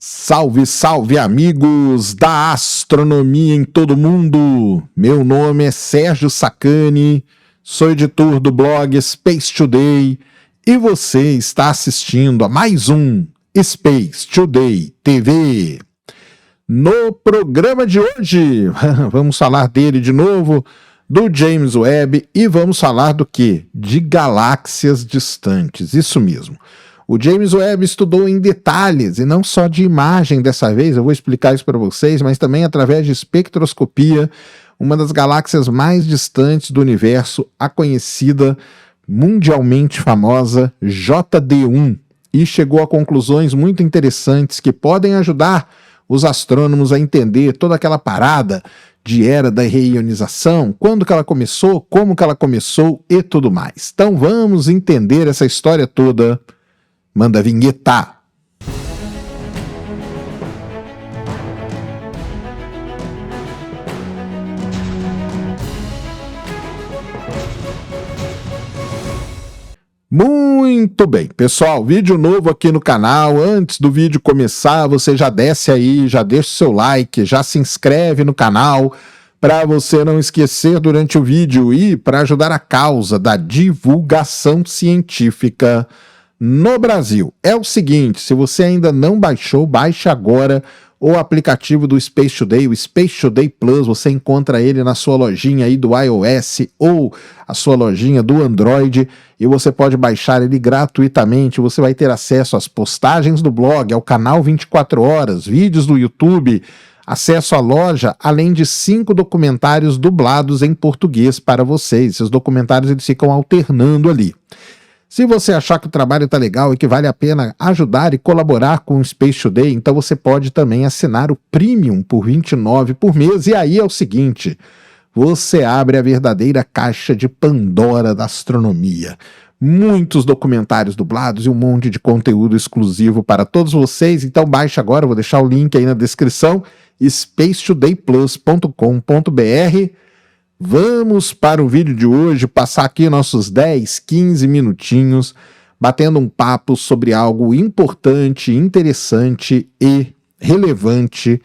Salve, salve amigos da astronomia em todo mundo! Meu nome é Sérgio Sacani, sou editor do blog Space Today e você está assistindo a mais um Space Today TV. No programa de hoje, vamos falar dele de novo, do James Webb, e vamos falar do quê? De galáxias distantes, isso mesmo. O James Webb estudou em detalhes, e não só de imagem dessa vez, eu vou explicar isso para vocês, mas também através de espectroscopia, uma das galáxias mais distantes do universo, a conhecida, mundialmente famosa JD1, e chegou a conclusões muito interessantes que podem ajudar os astrônomos a entender toda aquela parada de era da reionização, quando que ela começou, como que ela começou e tudo mais. Então vamos entender essa história toda. Manda a vinheta. Muito bem, pessoal, vídeo novo aqui no canal. Antes do vídeo começar, você já desce aí, já deixa o seu like, já se inscreve no canal para você não esquecer durante o vídeo e para ajudar a causa da divulgação científica no Brasil. É o seguinte, se você ainda não baixou, baixe agora o aplicativo do Space Today, o Space Today Plus. Você encontra ele na sua lojinha aí do iOS ou a sua lojinha do Android, e você pode baixar ele gratuitamente. Você vai ter acesso às postagens do blog, ao canal 24 horas, vídeos do YouTube, acesso à loja, além de 5 documentários dublados em português para vocês. Esses documentários eles ficam alternando ali. Se você achar que o trabalho está legal e que vale a pena ajudar e colaborar com o Space Today, então você pode também assinar o Premium por R$ 29 por mês. E aí é o seguinte, você abre a verdadeira caixa de Pandora da astronomia. Muitos documentários dublados e um monte de conteúdo exclusivo para todos vocês. Então baixe agora, vou deixar o link aí na descrição, spacetodayplus.com.br. Vamos para o vídeo de hoje, passar aqui nossos 10, 15 minutinhos, batendo um papo sobre algo importante, interessante e relevante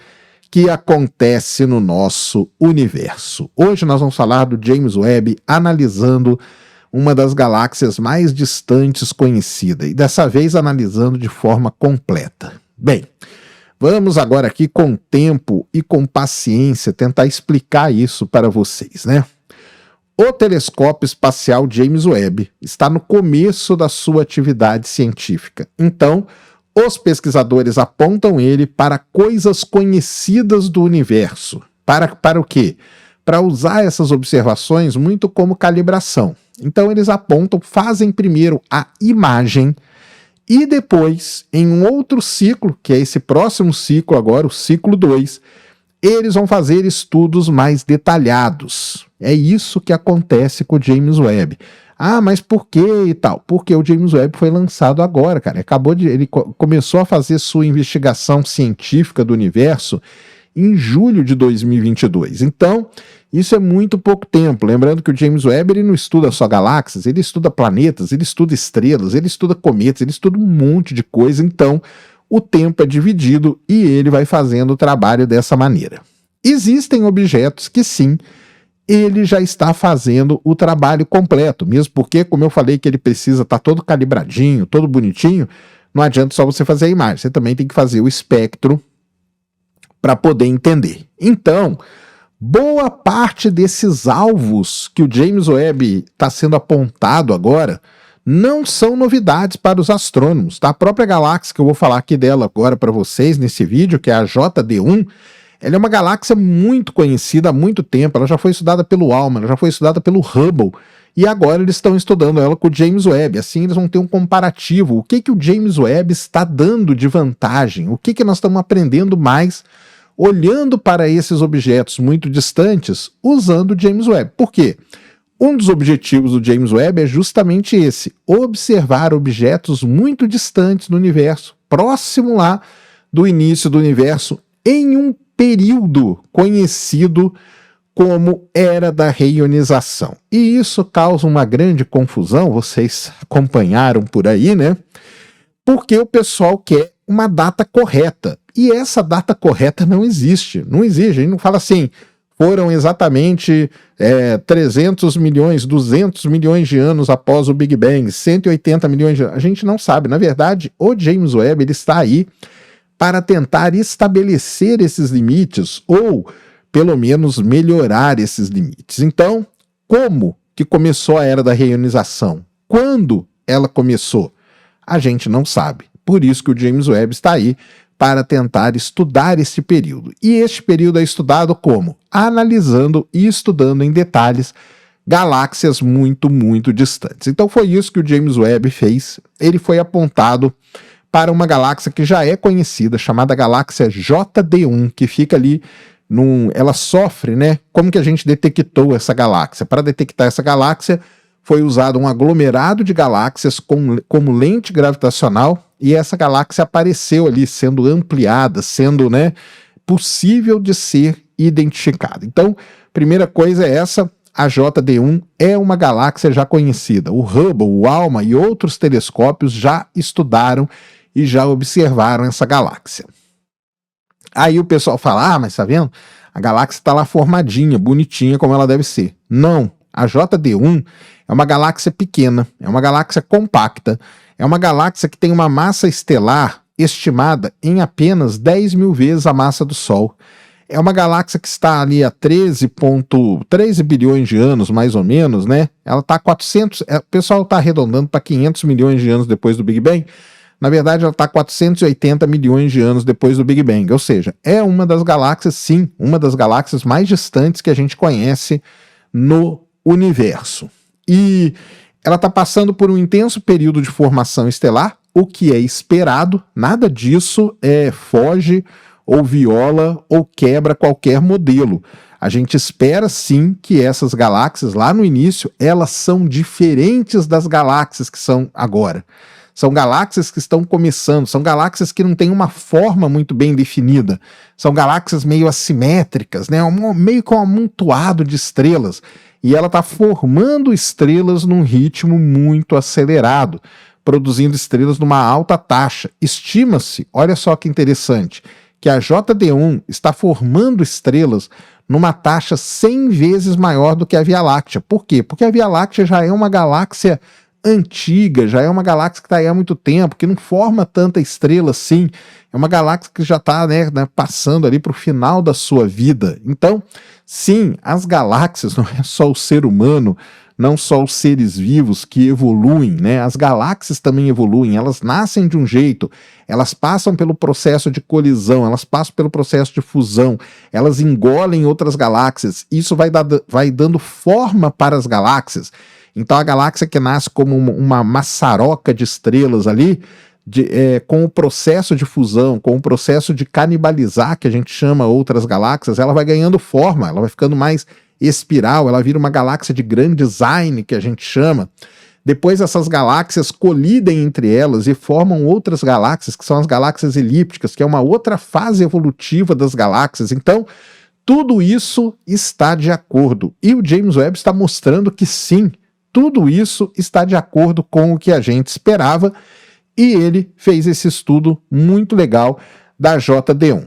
que acontece no nosso universo. Hoje nós vamos falar do James Webb analisando uma das galáxias mais distantes conhecidas, e dessa vez analisando de forma completa. Bem, vamos agora aqui com tempo e com paciência tentar explicar isso para vocês, né? O telescópio espacial James Webb está no começo da sua atividade científica. Então, os pesquisadores apontam ele para coisas conhecidas do universo. Para o quê? Para usar essas observações muito como calibração. Então, eles apontam, fazem primeiro a imagem, e depois, em um outro ciclo, que é esse próximo ciclo agora, o ciclo 2, eles vão fazer estudos mais detalhados. É isso que acontece com o James Webb. Ah, mas por que e tal? Porque o James Webb foi lançado agora, cara. Ele começou a fazer sua investigação científica do universo em julho de 2022. Então, isso é muito pouco tempo. Lembrando que o James Webb ele não estuda só galáxias, ele estuda planetas, ele estuda estrelas, ele estuda cometas, ele estuda um monte de coisa. Então, o tempo é dividido e ele vai fazendo o trabalho dessa maneira. Existem objetos que sim, ele já está fazendo o trabalho completo, mesmo porque, como eu falei, que ele precisa estar todo calibradinho, todo bonitinho, não adianta só você fazer a imagem, você também tem que fazer o espectro para poder entender. Então, boa parte desses alvos que o James Webb está sendo apontado agora não são novidades para os astrônomos. Tá? A própria galáxia que eu vou falar aqui dela agora para vocês nesse vídeo, que é a JD1, ela é uma galáxia muito conhecida há muito tempo. Ela já foi estudada pelo ALMA, ela já foi estudada pelo Hubble, e agora eles estão estudando ela com o James Webb. Assim eles vão ter um comparativo. O que o James Webb está dando de vantagem? O que nós estamos aprendendo mais olhando para esses objetos muito distantes, usando o James Webb. Por quê? Um dos objetivos do James Webb é justamente esse, observar objetos muito distantes do universo, próximo lá do início do universo, em um período conhecido como Era da Reionização. E isso causa uma grande confusão, vocês acompanharam por aí, né? Porque o pessoal quer uma data correta. E essa data correta não existe. Não existe. A gente não fala assim, foram exatamente 300 milhões, 200 milhões de anos após o Big Bang, 180 milhões de anos. A gente não sabe. Na verdade, o James Webb ele está aí para tentar estabelecer esses limites ou, pelo menos, melhorar esses limites. Então, como que começou a era da reionização? Quando ela começou? A gente não sabe. Por isso que o James Webb está aí para tentar estudar esse período. E este período é estudado como? Analisando e estudando em detalhes galáxias muito, muito distantes. Então foi isso que o James Webb fez. Ele foi apontado para uma galáxia que já é conhecida, chamada galáxia JD1, que fica ali ela sofre, né? Como que a gente detectou essa galáxia? Para detectar essa galáxia, foi usado um aglomerado de galáxias como lente gravitacional, e essa galáxia apareceu ali sendo ampliada, sendo, né, possível de ser identificada. Então, primeira coisa é essa, a JD1 é uma galáxia já conhecida. O Hubble, o ALMA e outros telescópios já estudaram e já observaram essa galáxia. Aí o pessoal fala, mas tá vendo? A galáxia está lá formadinha, bonitinha como ela deve ser. Não, a JD1 é uma galáxia pequena, é uma galáxia compacta, é uma galáxia que tem uma massa estelar estimada em apenas 10 mil vezes a massa do Sol. É uma galáxia que está ali há 13 bilhões de anos, mais ou menos, né? Ela está 400, o pessoal está arredondando para 500 milhões de anos depois do Big Bang. Na verdade, ela está 480 milhões de anos depois do Big Bang, ou seja, é uma das galáxias, sim, uma das galáxias mais distantes que a gente conhece no universo. E ela está passando por um intenso período de formação estelar, o que é esperado, nada disso foge ou viola ou quebra qualquer modelo. A gente espera sim que essas galáxias, lá no início, elas são diferentes das galáxias que são agora. São galáxias que estão começando, são galáxias que não têm uma forma muito bem definida. São galáxias meio assimétricas, né? Meio com um amontoado de estrelas. E ela está formando estrelas num ritmo muito acelerado, produzindo estrelas numa alta taxa. Estima-se, olha só que interessante, que a JD1 está formando estrelas numa taxa 100 vezes maior do que a Via Láctea. Por quê? Porque a Via Láctea já é uma galáxia antiga, já é uma galáxia que está aí há muito tempo, que não forma tanta estrela assim, é uma galáxia que já está passando ali para o final da sua vida. Então, sim, as galáxias, não é só o ser humano, não só os seres vivos que evoluem, né? As galáxias também evoluem, elas nascem de um jeito, elas passam pelo processo de colisão, elas passam pelo processo de fusão, elas engolem outras galáxias, isso vai dando forma para as galáxias. Então a galáxia que nasce como uma maçaroca de estrelas ali, com o processo de fusão, com o processo de canibalizar, que a gente chama outras galáxias, ela vai ganhando forma, ela vai ficando mais espiral, ela vira uma galáxia de grand design, que a gente chama. Depois essas galáxias colidem entre elas e formam outras galáxias, que são as galáxias elípticas, que é uma outra fase evolutiva das galáxias. Então, tudo isso está de acordo. E o James Webb está mostrando que sim, tudo isso está de acordo com o que a gente esperava, e ele fez esse estudo muito legal da JD1.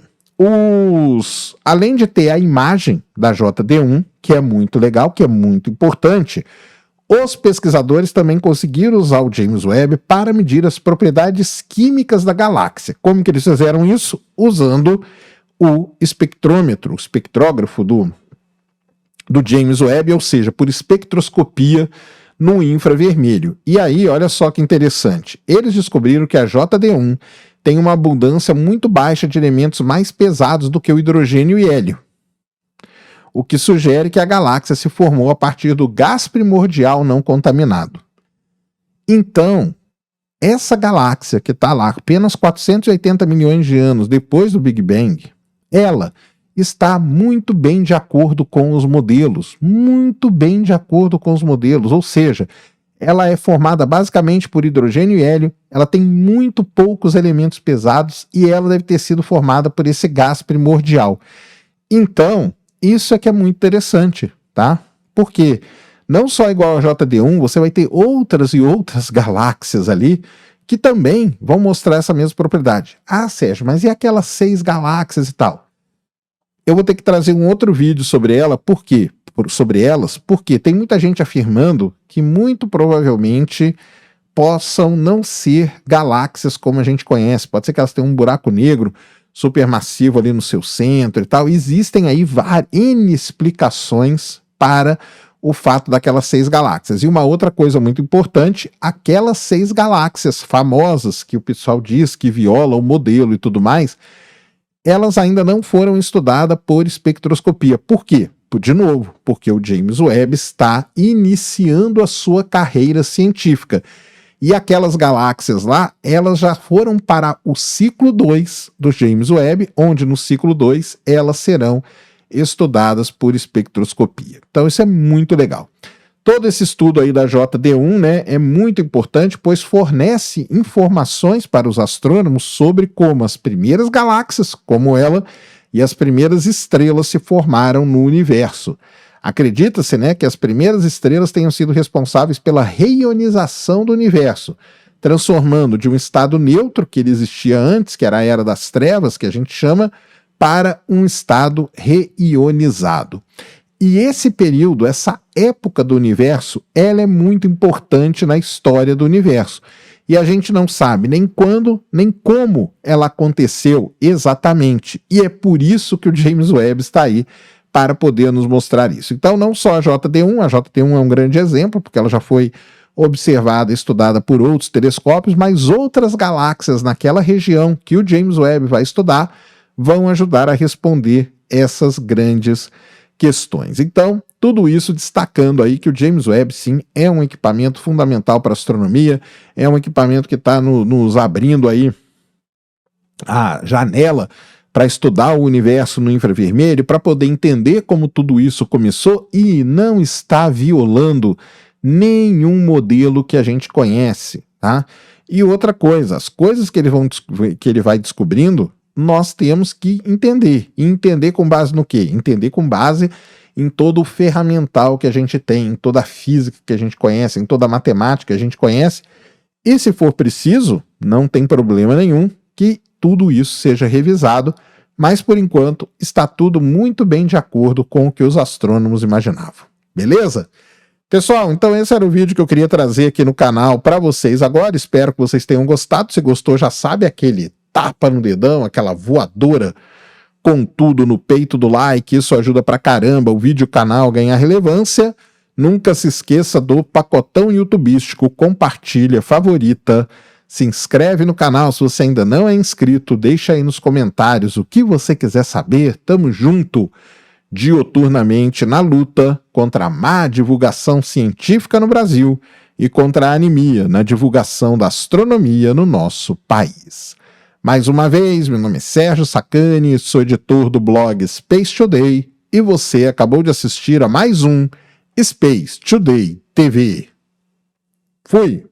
Além de ter a imagem da JD1, que é muito legal, que é muito importante, os pesquisadores também conseguiram usar o James Webb para medir as propriedades químicas da galáxia. Como que eles fizeram isso? Usando o espectrômetro, o espectrógrafo do James Webb, ou seja, por espectroscopia no infravermelho. E aí, olha só que interessante, eles descobriram que a JD1 tem uma abundância muito baixa de elementos mais pesados do que o hidrogênio e hélio, o que sugere que a galáxia se formou a partir do gás primordial não contaminado. Então, essa galáxia que está lá apenas 480 milhões de anos depois do Big Bang, ela está muito bem de acordo com os modelos, muito bem de acordo com os modelos, ou seja, ela é formada basicamente por hidrogênio e hélio, ela tem muito poucos elementos pesados e ela deve ter sido formada por esse gás primordial. Então, isso é que é muito interessante, tá? Porque não só igual a JD1, você vai ter outras e outras galáxias ali que também vão mostrar essa mesma propriedade. Ah, Sérgio, mas e aquelas 6 galáxias e tal? Eu vou ter que trazer um outro vídeo sobre ela, por quê? Sobre elas, porque tem muita gente afirmando que muito provavelmente possam não ser galáxias como a gente conhece. Pode ser que elas tenham um buraco negro supermassivo ali no seu centro e tal. Existem aí N explicações para o fato daquelas 6 galáxias. E uma outra coisa muito importante, aquelas 6 galáxias famosas que o pessoal diz que viola o modelo e tudo mais, elas ainda não foram estudadas por espectroscopia. Por quê? De novo, porque o James Webb está iniciando a sua carreira científica. E aquelas galáxias lá, elas já foram para o ciclo 2 do James Webb, onde no ciclo 2 elas serão estudadas por espectroscopia. Então isso é muito legal. Todo esse estudo aí da JD1, né, é muito importante, pois fornece informações para os astrônomos sobre como as primeiras galáxias, como ela, e as primeiras estrelas se formaram no universo. Acredita-se, né, que as primeiras estrelas tenham sido responsáveis pela reionização do universo, transformando de um estado neutro que ele existia antes, que era a Era das Trevas, que a gente chama, para um estado reionizado. E esse período, essa época do universo, ela é muito importante na história do universo. E a gente não sabe nem quando, nem como ela aconteceu exatamente. E é por isso que o James Webb está aí, para poder nos mostrar isso. Então, não só a JD1 é um grande exemplo, porque ela já foi observada, estudada por outros telescópios, mas outras galáxias naquela região que o James Webb vai estudar vão ajudar a responder essas grandes questões. Então, tudo isso destacando aí que o James Webb, sim, é um equipamento fundamental para a astronomia, é um equipamento que está nos abrindo aí a janela para estudar o universo no infravermelho, para poder entender como tudo isso começou e não está violando nenhum modelo que a gente conhece, tá? E outra coisa, as coisas que ele vai descobrindo, nós temos que entender. E entender com base no quê? Entender com base em todo o ferramental que a gente tem, em toda a física que a gente conhece, em toda a matemática que a gente conhece. E se for preciso, não tem problema nenhum que tudo isso seja revisado, mas por enquanto está tudo muito bem de acordo com o que os astrônomos imaginavam. Beleza? Pessoal, então esse era o vídeo que eu queria trazer aqui no canal para vocês agora. Espero que vocês tenham gostado. Se gostou, já sabe, aquele tapa no dedão, aquela voadora com tudo no peito do like. Isso ajuda pra caramba o vídeo, o canal ganhar relevância. Nunca se esqueça do pacotão youtubístico, compartilha, favorita, se inscreve no canal se você ainda não é inscrito, deixa aí nos comentários o que você quiser saber. Tamo junto dioturnamente na luta contra a má divulgação científica no Brasil e contra a anemia na divulgação da astronomia no nosso país. Mais uma vez, meu nome é Sérgio Sacani, sou editor do blog Space Today e você acabou de assistir a mais um Space Today TV. Fui!